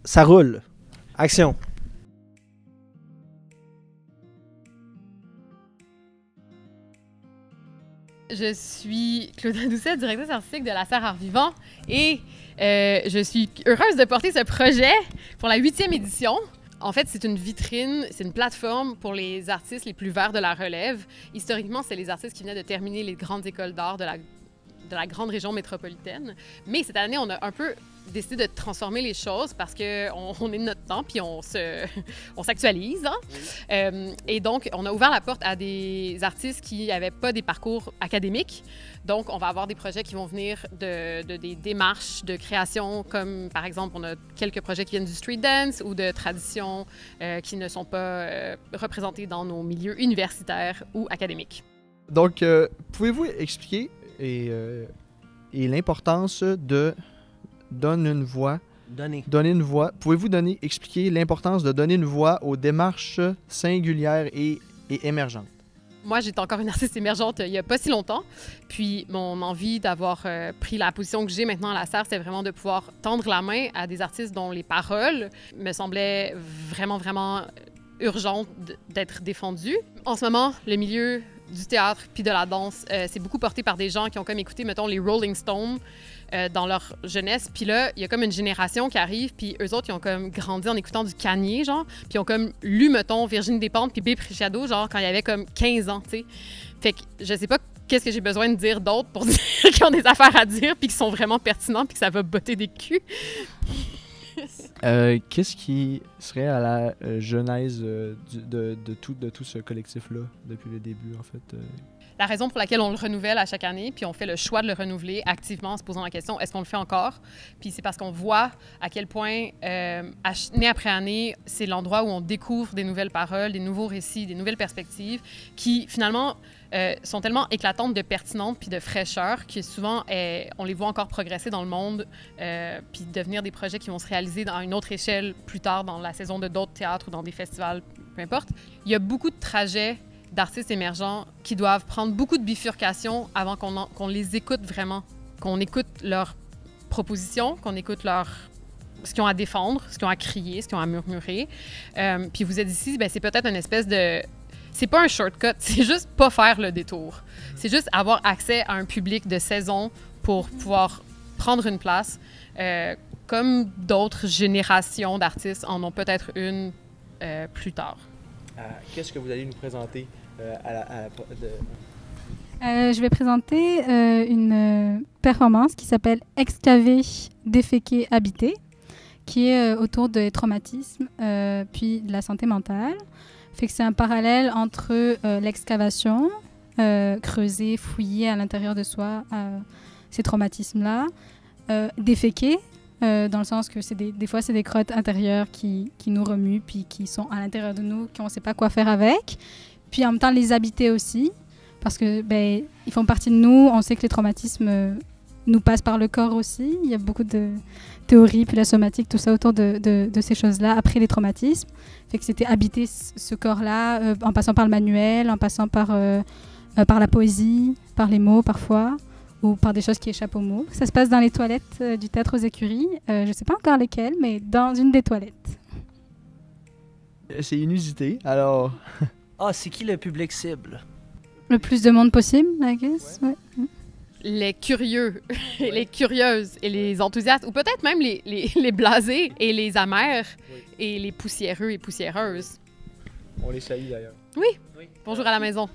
ça roule. Action. Je suis Claudia Doucet, directrice artistique de la Serre Art Vivant et je suis heureuse de porter ce projet pour la 8e édition. En fait, c'est une vitrine, c'est une plateforme pour les artistes les plus verts de la relève. Historiquement, c'est les artistes qui venaient de terminer les grandes écoles d'art de la grande région métropolitaine. Mais cette année, on a un peu décidé de transformer les choses parce qu'on est de notre temps puis on s'actualise. Hein? Oui. Et donc, on a ouvert la porte à des artistes qui n'avaient pas des parcours académiques. Donc, on va avoir des projets qui vont venir de des démarches de création, comme par exemple, on a quelques projets qui viennent du street dance ou de traditions qui ne sont pas représentées dans nos milieux universitaires ou académiques. Donc, pouvez-vous expliquer et l'importance de donner une voix. Donner une voix. Pouvez-vous expliquer l'importance de donner une voix aux démarches singulières et émergentes? Moi, j'étais encore une artiste émergente il n'y a pas si longtemps. Puis, mon envie d'avoir pris la position que j'ai maintenant à la Serre, c'est vraiment de pouvoir tendre la main à des artistes dont les paroles me semblaient vraiment, vraiment urgentes d'être défendues. En ce moment, le milieu du théâtre puis de la danse, c'est beaucoup porté par des gens qui ont comme écouté, mettons, les Rolling Stones dans leur jeunesse. Puis là, il y a comme une génération qui arrive, puis eux autres, ils ont comme grandi en écoutant du Kanye, genre, puis ils ont comme lu, mettons, Virginie Despentes puis Babe Richardo, genre, quand il y avait comme 15 ans, tu sais. Fait que je sais pas qu'est-ce que j'ai besoin de dire d'autre pour dire qu'ils ont des affaires à dire puis qu'ils sont vraiment pertinents puis que ça va botter des culs. Qu'est-ce qui serait à la genèse de tout ce collectif-là depuis le début, en fait? La raison pour laquelle on le renouvelle à chaque année, puis on fait le choix de le renouveler activement en se posant la question, est-ce qu'on le fait encore? Puis c'est parce qu'on voit à quel point, année après année, c'est l'endroit où on découvre des nouvelles paroles, des nouveaux récits, des nouvelles perspectives qui, finalement, sont tellement éclatantes de pertinentes puis de fraîcheur que souvent, on les voit encore progresser dans le monde puis devenir des projets qui vont se réaliser dans une autre échelle plus tard dans la saison de d'autres théâtres ou dans des festivals, peu importe. Il y a beaucoup de trajets d'artistes émergents qui doivent prendre beaucoup de bifurcations avant qu'on les écoute vraiment, qu'on écoute leurs propositions, qu'on écoute ce qu'ils ont à défendre, ce qu'ils ont à crier, ce qu'ils ont à murmurer. Puis vous êtes ici, ben c'est peut-être une espèce de... C'est pas un shortcut, c'est juste pas faire le détour. C'est juste avoir accès à un public de saison pour pouvoir prendre une place, comme d'autres générations d'artistes en ont peut-être une plus tard. Qu'est-ce que vous allez nous présenter Je vais présenter une performance qui s'appelle Excaver, déféquer, habiter, qui est autour des traumatismes puis de la santé mentale. Fait que c'est un parallèle entre l'excavation, creuser, fouiller à l'intérieur de soi ces traumatismes-là, déféquer, dans le sens que des fois, c'est des crottes intérieures qui nous remuent puis qui sont à l'intérieur de nous, qu'on ne sait pas quoi faire avec. Puis en même temps, les habiter aussi, parce que ils font partie de nous. On sait que les traumatismes nous passent par le corps aussi. Il y a beaucoup de théories, puis la somatique, tout ça autour de ces choses-là, après les traumatismes. Fait que c'était habiter ce corps-là, en passant par le manuel, en passant par la poésie, par les mots parfois, ou par des choses qui échappent aux mots. Ça se passe dans les toilettes du Théâtre aux Écuries. Je ne sais pas encore lesquelles, mais dans une des toilettes. C'est inusité, alors... Ah, c'est qui le public cible? Le plus de monde possible, I guess. Ouais. Les curieux, les curieuses et les enthousiastes, ou peut-être même les blasés et les amers et les poussiéreux et poussiéreuses. On les salue d'ailleurs. Oui. Bonjour à la maison.